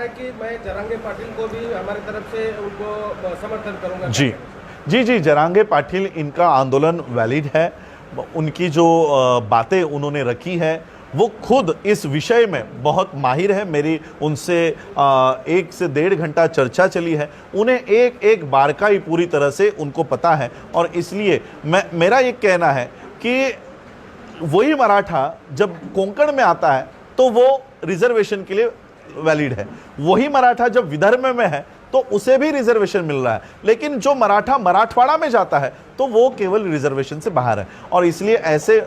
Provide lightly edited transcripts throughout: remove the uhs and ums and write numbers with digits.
है कि मैं जरांगे पाटिल को भी हमारी तरफ से उनको समर्थन करूंगा। जी जी जी, जरांगे पाटिल, इनका आंदोलन वैलिड है। उनकी जो बातें उन्होंने रखी है वो खुद इस विषय में बहुत माहिर है। मेरी उनसे 1 से 1.5 घंटा चर्चा चली है। उन्हें एक एक बारकाई पूरी तरह से उनको पता है, और इसलिए मेरा ये कहना है कि वही मराठा जब कोंकण में आता है तो वो रिजर्वेशन के लिए वैलिड है, वही मराठा जब विदर्भ में है तो उसे भी रिजर्वेशन मिल रहा है, लेकिन जो मराठा मराठवाड़ा में जाता है तो वो केवल रिजर्वेशन से बाहर है। और इसलिए ऐसे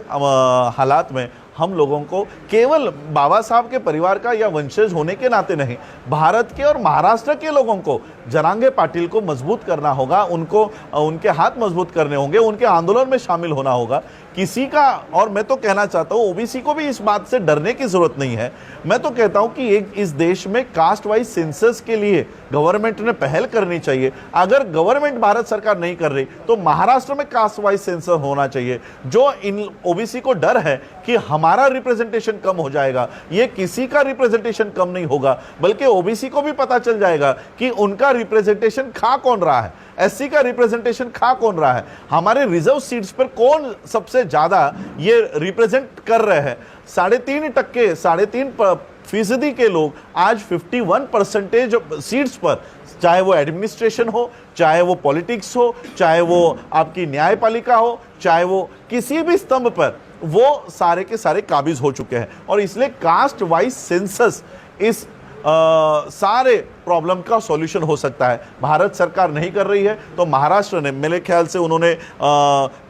हालात में हम लोगों को केवल बाबा साहब के परिवार का या वंशज होने के नाते नहीं, भारत के और महाराष्ट्र के लोगों को जरांगे पाटिल को मजबूत करना होगा, उनको उनके हाथ मजबूत करने होंगे, उनके आंदोलन में शामिल होना होगा। किसी का, और मैं तो कहना चाहता हूँ ओबीसी को भी इस बात से डरने की जरूरत नहीं है। मैं तो कहता हूँ कि एक इस देश में कास्ट वाइज सेंसस के लिए गवर्नमेंट ने पहल करनी चाहिए। अगर गवर्नमेंट भारत सरकार नहीं कर रही तो महाराष्ट्र में कास्ट वाइज सेंसस होना चाहिए। जो इन ओबीसी को डर है कि हमारा रिप्रेजेंटेशन कम हो जाएगा, ये किसी का रिप्रेजेंटेशन कम नहीं होगा, बल्कि ओबीसी को भी पता चल जाएगा कि उनका रिप्रेजेंटेशन खा कौन रहा है, एससी का रिप्रेजेंटेशन खा कौन रहा है, हमारे रिजर्व सीट्स पर कौन सबसे ज्यादा ये रिप्रेजेंट कर रहे हैं। 3.5% के लोग आज 51% सीट्स पर, चाहे वो एडमिनिस्ट्रेशन हो, चाहे वो पॉलिटिक्स हो, चाहे वो आपकी न्यायपालिका हो, चाहे वो किसी भी स्तंभ पर, वो सारे के सारे काबिज हो चुके हैं। और इसलिए कास्ट वाइज सेंसस इस सारे प्रॉब्लम का सॉल्यूशन हो सकता है। भारत सरकार नहीं कर रही है तो महाराष्ट्र ने, मेरे ख्याल से उन्होंने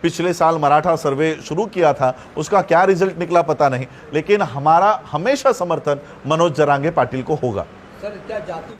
पिछले साल मराठा सर्वे शुरू किया था, उसका क्या रिजल्ट निकला पता नहीं, लेकिन हमारा हमेशा समर्थन मनोज जरांगे पाटिल को होगा। सर, क्या जाति